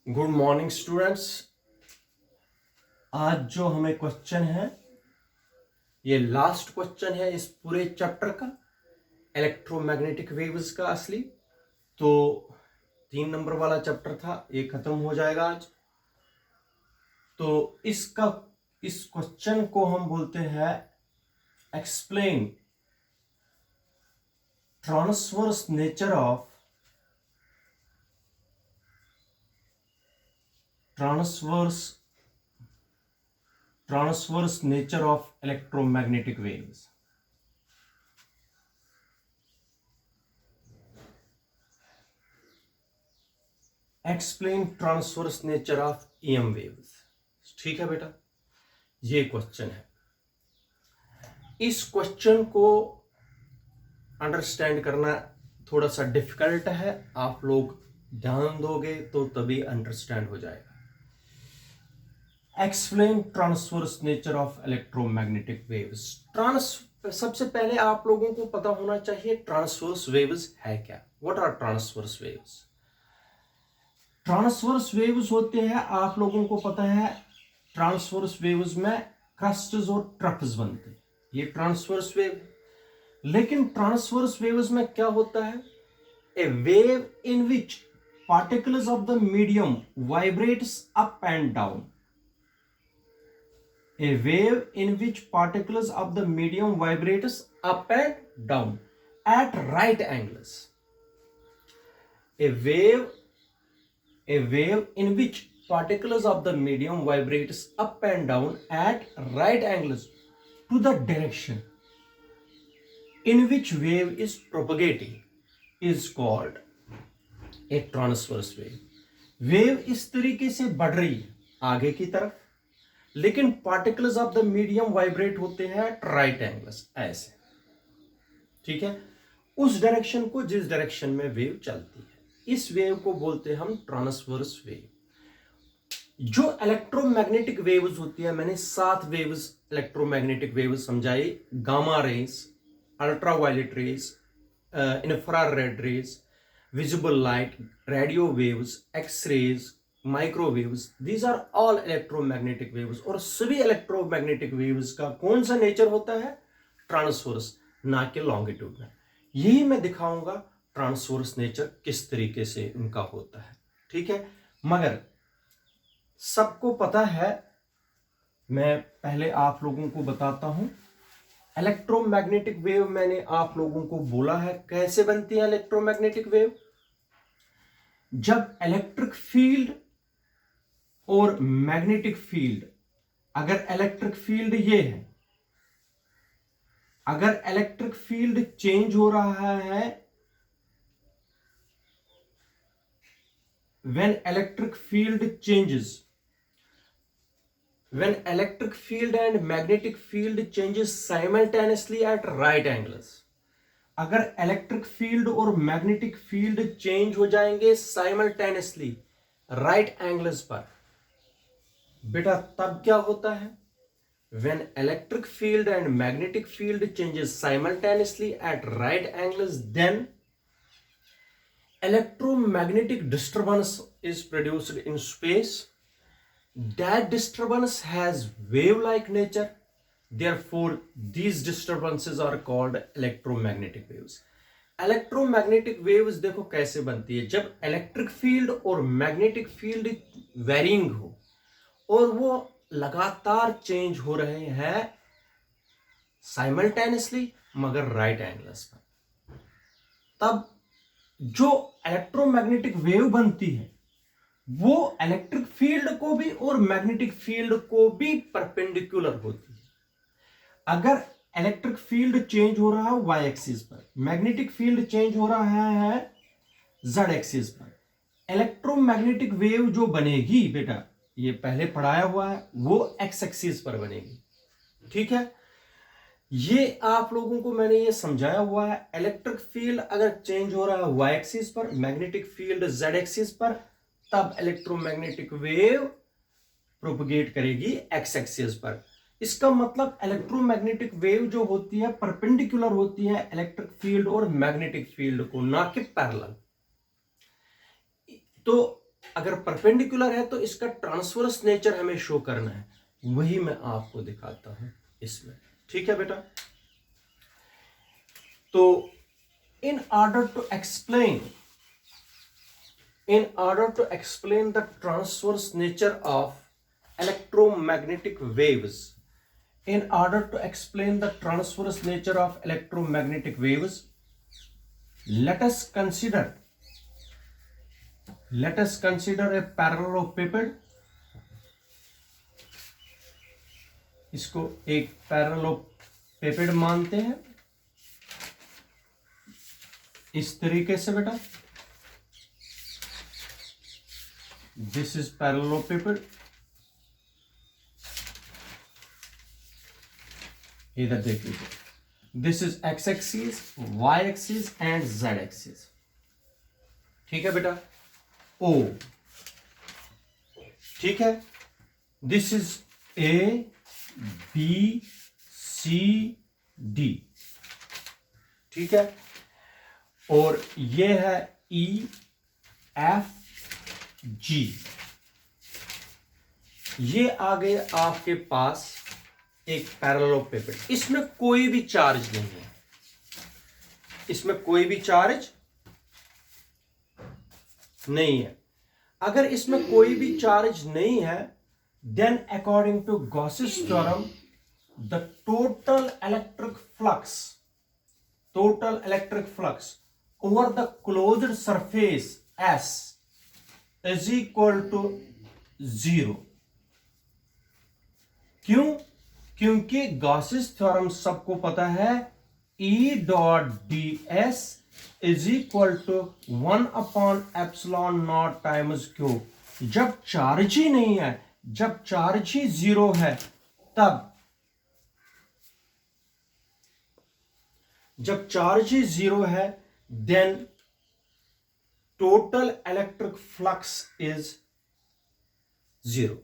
Good morning students. आज जो हमें क्वेश्चन है ये लास्ट क्वेश्चन है इस पूरे चैप्टर का, इलेक्ट्रोमैग्नेटिक वेव्स का असली। तो 3 नंबर वाला चैप्टर था, ये खत्म हो जाएगा आज। तो इस क्वेश्चन को हम बोलते हैं explain transverse nature of electromagnetic waves. Explain transverse nature of EM waves. ठीक है बेटा, ये क्वेश्चन है। इस क्वेश्चन को अंडरस्टैंड करना थोड़ा सा डिफिकल्ट है, आप लोग ध्यान दोगे तो तभी अंडरस्टैंड हो जाएगा। Explain transverse nature of electromagnetic waves. सबसे पहले आप लोगों को पता होना चाहिए ट्रांसवर्स वेव्स है क्या। What are transverse waves? Transverse waves होते हैं, आप लोगों को पता है, ट्रांसवर्स वेव्स में क्रस्ट्स और ट्रफ्स बनते हैं, ये ट्रांसवर्स वेव। लेकिन ट्रांसवर्स वेव्स में क्या होता है? A wave in which particles of the medium vibrates up and down. A wave in which particles of the medium vibrates up and down at right angles. A wave in which particles of the medium vibrates up and down at right angles to the direction in which wave is propagating is called a transverse wave. Wave इस तरीके से बढ़ रही है आगे की तरफ, लेकिन particles of the medium vibrate होते हैं एट राइट एंगल्स, ऐसे। ठीक है, उस डायरेक्शन को जिस डायरेक्शन में वेव चलती है, इस वेव को बोलते हैं हम ट्रांसवर्स वेव। जो इलेक्ट्रोमैग्नेटिक वेव्स होती है, मैंने 7 वेव्स इलेक्ट्रोमैग्नेटिक वेव्स समझाई। Gamma rays, ultraviolet rays, infrared rays, visible light, radio waves, x rays, microwaves, these are all electromagnetic waves. और सभी इलेक्ट्रोमैग्नेटिक वेव्स का कौन सा नेचर होता है? ट्रांसवर्स, ना कि लॉन्गिट्यूडनल। यही मैं दिखाऊंगा ट्रांसवर्स नेचर किस तरीके से उनका होता है। ठीक है, मगर सबको पता है, मैं पहले आप लोगों को बताता हूं। इलेक्ट्रोमैग्नेटिक वेव मैंने आप लोगों को बोला है कैसे बनती है इलेक्ट्रोमैग्नेटिक वेव। जब इलेक्ट्रिक फील्ड और मैग्नेटिक फील्ड, अगर इलेक्ट्रिक फील्ड ये है, अगर इलेक्ट्रिक फील्ड चेंज हो रहा है, when electric field and magnetic field changes simultaneously at right angles, अगर इलेक्ट्रिक फील्ड और मैग्नेटिक फील्ड चेंज हो जाएंगे साइमल्टेनियसली राइट एंगल्स पर, बेटा तब क्या होता है? When electric field and magnetic field changes simultaneously at right angles, then electromagnetic disturbance is produced in space. That disturbance has wave-like nature. Therefore, these disturbances are called electromagnetic waves. Electromagnetic waves देखो कैसे बनती है। जब electric field और magnetic field varying हो और वो लगातार चेंज हो रहे हैं साइमल्टेनियसली मगर राइट एंगल्स पर, तब जो इलेक्ट्रोमैग्नेटिक वेव बनती है वो इलेक्ट्रिक फील्ड को भी और मैग्नेटिक फील्ड को भी परपेंडिकुलर होती है। अगर इलेक्ट्रिक फील्ड चेंज हो रहा है वाई एक्सिस पर, मैग्नेटिक फील्ड चेंज हो रहा है जेड एक्सिस पर, इलेक्ट्रोमैग्नेटिक वेव जो बनेगी बेटा, ये पहले पढ़ाया हुआ है, वो एक्स एक्सिस पर बनेगी। ठीक है, ये आप लोगों को मैंने ये समझाया हुआ है। इलेक्ट्रिक फील्ड अगर चेंज हो रहा है वाई एक्सिस पर, मैग्नेटिक फील्ड जेड एक्सिस पर, तब इलेक्ट्रोमैग्नेटिक वेव प्रोपगेट करेगी एक्स एक्सिस पर। इसका मतलब इलेक्ट्रोमैग्नेटिक वेव जो होती है परपेंडिकुलर होती है इलेक्ट्रिक फील्ड और मैग्नेटिक फील्ड को, ना कि पैरेलल। तो अगर परपेंडिकुलर है तो इसका ट्रांसवर्स नेचर हमें शो करना है, वही मैं आपको दिखाता हूं इसमें। ठीक है बेटा। तो in order to explain the transverse nature of electromagnetic waves, let us consider a parallelepiped। इसको एक पैरेललोपेपिड मानते हैं इस तरीके से बेटा। This is parallelepiped. इधर देख लीजिए, this is X axis, Y axis and Z axis. ठीक है बेटा। ओ, ठीक है। This is A B C D. ठीक है। और ये है ई एफ जी। ये आ गए आपके पास एक पैरेललोपेपिड। इसमें कोई भी चार्ज नहीं है, इसमें कोई भी चार्ज नहीं है। अगर इसमें कोई भी चार्ज नहीं है, then according to Gauss's theorem, the total electric flux over the closed surface S is equal to 0। क्यों? क्योंकि Gauss's theorem सबको पता है, E dot ds is equal to 1 upon epsilon naught times q। जब charge ही नहीं है, जब charge ही 0 है, तब जब चार्ज ही 0 है, then total electric flux is 0।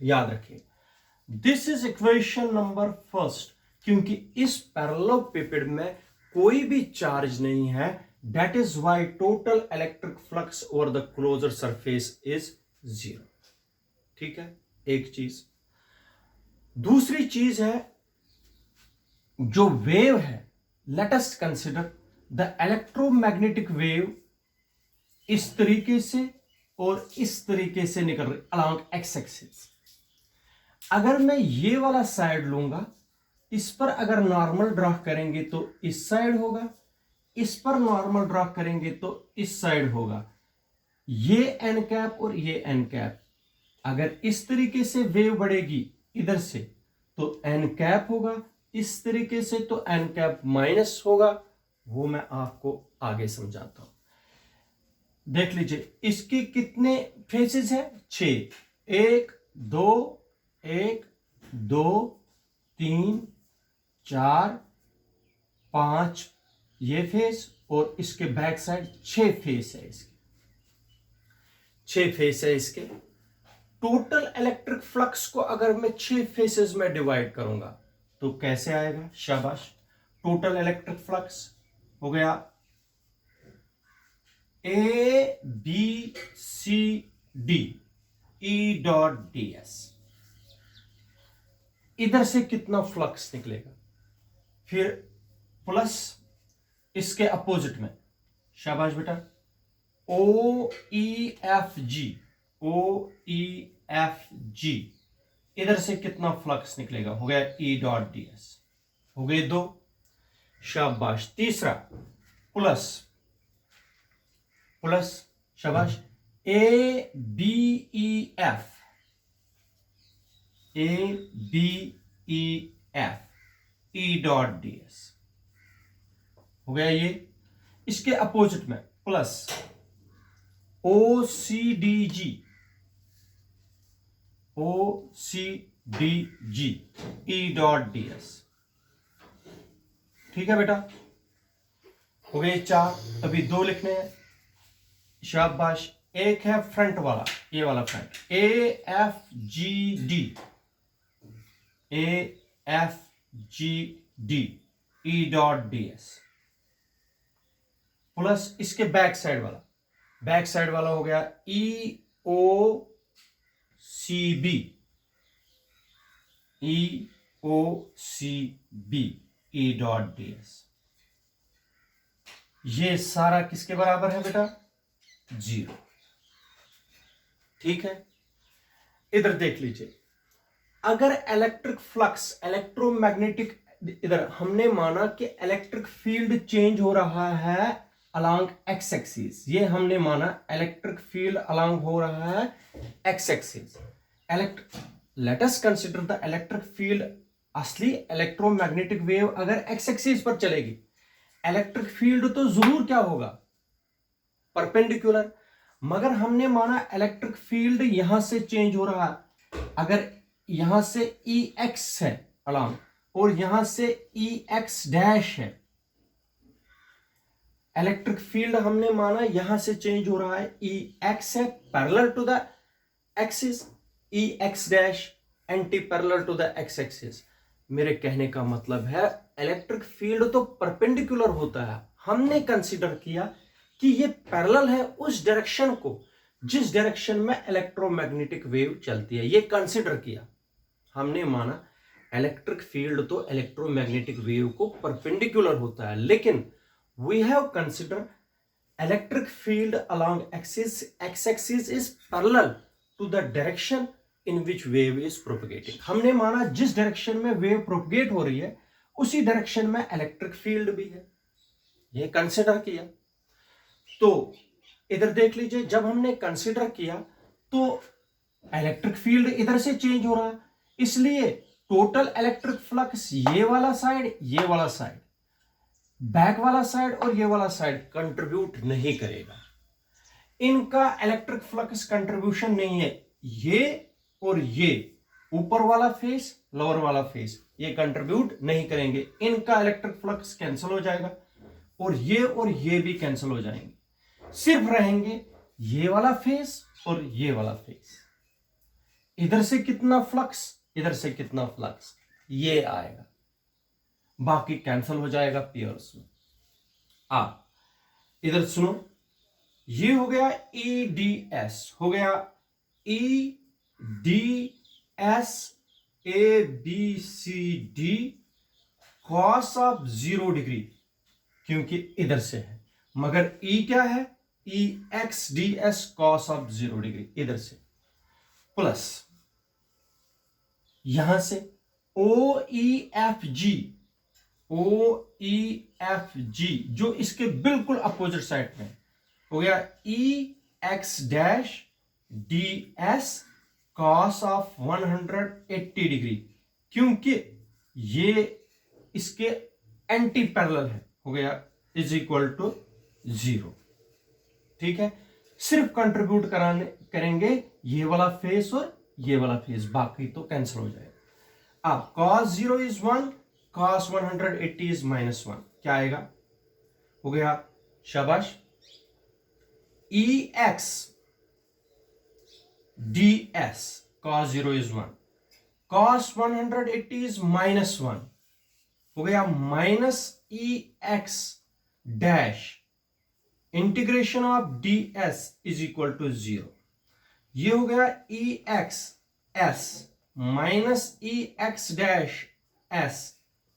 याद रखिए, this is equation number first. क्योंकि इस पैरेललोपेपिड में कोई भी चार्ज नहीं है, that is why total electric flux over the closure surface is 0। ठीक है, एक चीज। दूसरी चीज है, जो वेव है, let us consider the electromagnetic wave इस तरीके से और इस तरीके से निकल रही अलोंग एक्स एक्सिस। अगर मैं ये वाला साइड लूंगा, इस पर अगर नॉर्मल ड्रा करेंगे तो इस साइड होगा, इस पर नॉर्मल ड्रा करेंगे तो इस साइड होगा। ये एन कैप और ये एन कैप। अगर इस तरीके से वेव बढ़ेगी इधर से तो एन कैप होगा, इस तरीके से तो एन कैप माइनस होगा। वो मैं आपको आगे समझाता हूं। देख लीजिए, इसके कितने फेसेस हैं? 6। 1 2 1 2 3 4 5 ये फेस, और इसके बैक साइड 6 फेस है। इसके 6 फेस है। इसके टोटल इलेक्ट्रिक फ्लक्स को अगर मैं 6 फेसेस में डिवाइड करूंगा तो कैसे आएगा? शाबाश। टोटल इलेक्ट्रिक फ्लक्स हो गया A B C D E dot D S. इधर से कितना फ्लक्स निकलेगा? फिर प्लस इसके अपोजिट में, शाबाश बेटा, ओ ई एफ जी, ओ ई एफ जी। इधर से कितना फ्लक्स निकलेगा? हो गया ई डॉट डी एस। हो गए 2, शाबाश। तीसरा प्लस प्लस, शाबाश, A B E F, A B E F E dot D S. हो गया ये। इसके अपोजिट में plus O C D G, O C D G E dot D S. ठीक है बेटा, हो गए 4। अभी 2 लिखने हैं, शाबाश। एक है फ्रंट वाला, ये वाला front, A F G D, A F G D E dot D S. Plus इसके बैक साइड वाला हो गया E O C B, E O C B, E dot D S, ये सारा किसके बराबर है बेटा? 0। ठीक है, इधर देख लीजिए, अगर इलेक्ट्रिक फ्लक्स, इलेक्ट्रोमैग्नेटिक, इधर हमने माना कि इलेक्ट्रिक फील्ड चेंज हो रहा है अलोंग एक्स एक्सिस, ये हमने माना इलेक्ट्रिक फील्ड अलोंग हो रहा है x axis. Let us consider the electric field, असली इलेक्ट्रोमैग्नेटिक वेव अगर एक्स एक्सिस पर चलेगी, इलेक्ट्रिक फील्ड तो जरूर क्या होगा? परपेंडिकुलर। मगर हमने माना इलेक्ट्रिक फील्ड यहां से चेंज हो रहा है, अगर यहां से ई एक्स है अलोंग और यहां से ई एक्स डैश है, इलेक्ट्रिक फील्ड हमने माना यहां से चेंज हो रहा है, ई एक्स है parallel to the axis, E X dash anti parallel to the X axis. मेरे कहने का मतलब है इलेक्ट्रिक फील्ड तो परपेंडिकुलर होता है, हमने कंसीडर किया कि ये पैरेलल है उस डायरेक्शन को जिस डायरेक्शन में इलेक्ट्रोमैग्नेटिक वेव चलती है, ये कंसीडर किया। हमने माना इलेक्ट्रिक फील्ड तो इलेक्ट्रोमैग्नेटिक वेव को परपेंडिकुलर होता है, लेकिन we have consider electric field along axis, X axis is parallel to the direction in which wave is propagating. हमने माना जिस डायरेक्शन में वेव प्रोपगेट हो रही है उसी डायरेक्शन में इलेक्ट्रिक फील्ड भी है, यह कंसीडर किया। तो इधर देख लीजिए, जब हमने कंसीडर किया तो इलेक्ट्रिक फील्ड इधर से चेंज हो रहा है, इसलिए टोटल इलेक्ट्रिक फ्लक्स ये वाला साइड, ये वाला साइड, बैक वाला साइड और ये वाला साइड कंट्रीब्यूट नहीं करेगा। इनका इलेक्ट्रिक फ्लक्स कंट्रीब्यूशन नहीं है, ये और ये ऊपर वाला फेस, लोअर वाला फेस, ये कंट्रीब्यूट नहीं करेंगे। इनका इलेक्ट्रिक फ्लक्स कैंसिल हो जाएगा और ये भी कैंसिल हो जाएंगे, सिर्फ रहेंगे ये वाला फेस और ये वाला फेस। इधर से कितना फ्लक्स, इधर से कितना फ्लक्स, ये आएगा, बाकी कैंसिल हो जाएगा पेयर्स में। इधर सुनो, ये हो गया ई डी एस, हो गया E D S A B C D cos of 0 degree, क्योंकि इधर से है, मगर ई क्या है? E X D S cos of 0 degree, इधर से प्लस यहां से ओ ई एफ जी, ओ ई एफ जी जो इसके बिल्कुल अपोजिट साइड में हो गया E X dash D S cos of 180 degree, क्योंकि ये इसके एंटी पैरेलल है, हो गया इज इक्वल टू 0। ठीक है, सिर्फ कंट्रीब्यूट करेंगे ये वाला फेस और ये वाला फेस, बाकी तो कैंसिल हो जाएगा। अब cos 0 इज 1, cos 180 इज -1, क्या आएगा? हो गया, शाबाश, E X D S cos 0 is 1, cos 180 is -1, हो गया minus E X dash integration of D S is equal to 0। ये हो गया E X S minus E X dash S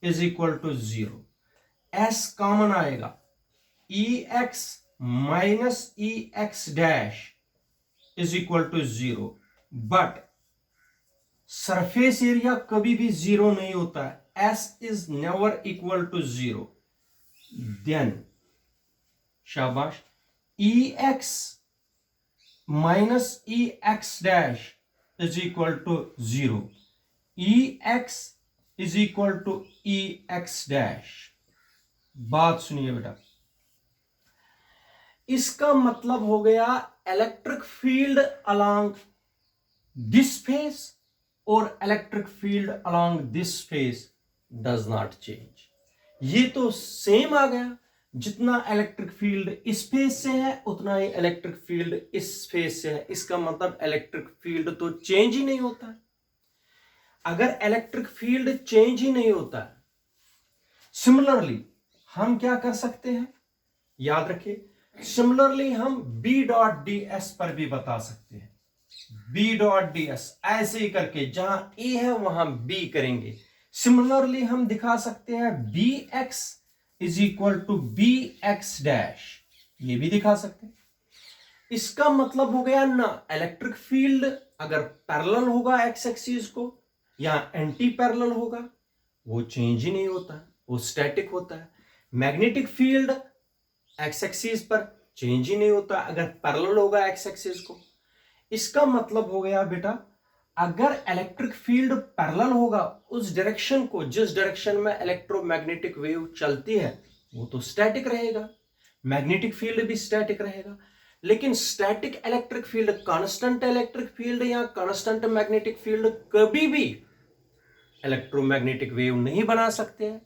is equal to 0। S common आएगा, E X minus E X dash is equal to 0, but surface area कभी भी 0 नहीं होता है, S is never equal to 0, then शाबाश, EX minus EX dash is equal to 0, EX is equal to EX dash। बात सुनिए बेटा, इसका मतलब हो गया electric field along this face और electric field along this face does not change. ये तो सेम आ गया, जितना इलेक्ट्रिक फील्ड इस फेस से है उतना ही इलेक्ट्रिक फील्ड इस फेस से है। इसका मतलब इलेक्ट्रिक फील्ड तो चेंज ही नहीं होता है। अगर इलेक्ट्रिक फील्ड चेंज ही नहीं होता है, सिमिलरली हम क्या कर सकते हैं, याद रखिए, सिमिलरली हम B डॉट डी एस पर भी बता सकते हैं। बी डॉट डी एस, ऐसे ही करके जहां ए है वहां बी करेंगे। सिमिलरली हम दिखा सकते हैं B X is equal to B X dash, ये भी दिखा सकते हैं। इसका मतलब हो गया ना, इलेक्ट्रिक फील्ड अगर पैरेलल होगा एक्स एक्सिस को या एंटी पैरेलल होगा वो चेंज ही नहीं होता है, वो स्टैटिक होता है। मैग्नेटिक फील्ड एक्स एक्सिस पर चेंज ही नहीं होता अगर पैरेलल होगा एक्स एक्सिस को। इसका मतलब हो गया बेटा, अगर इलेक्ट्रिक फील्ड पैरेलल होगा उस डायरेक्शन को, जिस डायरेक्शन में इलेक्ट्रोमैग्नेटिक वेव चलती है वो तो स्टैटिक रहेगा, मैग्नेटिक फील्ड भी स्टैटिक रहेगा। लेकिन static electric field, constant electric field या कांस्टेंट मैग्नेटिक फील्ड कभी भी इलेक्ट्रोमैग्नेटिक वेव नहीं बना सकते हैं।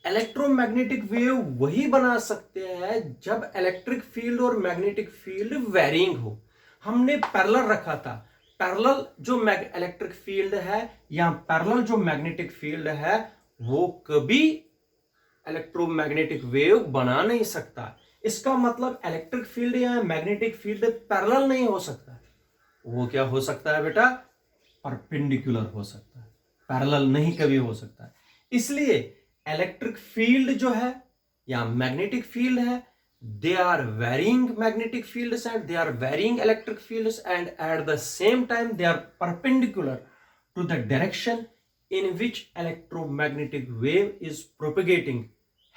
इलेक्ट्रोमैग्नेटिक वेव वही बना सकते हैं जब इलेक्ट्रिक फील्ड और मैग्नेटिक फील्ड वेरिंग हो। हमने पैरेलल रखा था, पैरेलल जो इलेक्ट्रिक फील्ड है या पैरेलल जो मैग्नेटिक फील्ड है वो कभी इलेक्ट्रोमैग्नेटिक वेव बना नहीं सकता। इसका मतलब इलेक्ट्रिक फील्ड या मैग्नेटिक फील्ड पैरेलल नहीं हो सकता, वो क्या हो सकता है बेटा, परपेंडिकुलर हो सकता है, पैरेलल नहीं कभी हो सकता। इसलिए इलेक्ट्रिक फील्ड जो है या मैग्नेटिक फील्ड है, they are varying magnetic fields and they are varying electric fields, and at the same time they are perpendicular to the direction in which electromagnetic wave is propagating.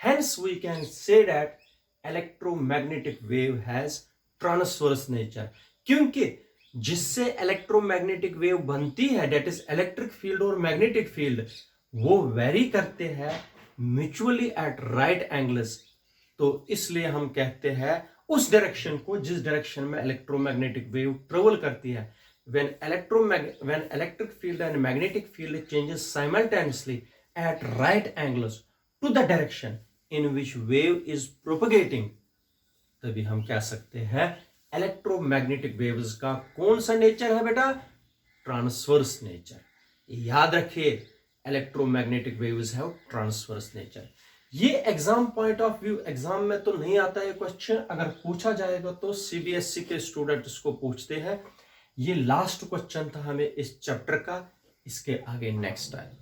Hence we can say that electromagnetic wave has transverse nature, क्योंकि जिससे electromagnetic wave बनती है, date is electric field और magnetic field, वो very करते हैं mutually eight right angles. तो इसलिए हम कहते हैं उस डायरेक्शन को जिस डायरेक्शन में इलेक्ट्रोमैग्नेटिक वेव ट्रेवल करती है, when electric field and magnetic field changes simultaneously at right angles to the direction in which wave is propagating, तभी हम कह सकते हैं इलेक्ट्रोमैग्नेटिक वेव्स का कौन सा नेचर है बेटा, ट्रांसवर्स नेचर। याद रखिए इलेक्ट्रोमैग्नेटिक वेव्स है ट्रांसवर्स नेचर। ये exam point of view, exam में तो नहीं आता है क्वेश्चन, अगर पूछा जाएगा तो सीबीएसई के स्टूडेंट इसको पूछते हैं। ये लास्ट क्वेश्चन था हमें इस चैप्टर का, इसके आगे नेक्स्ट टाइम।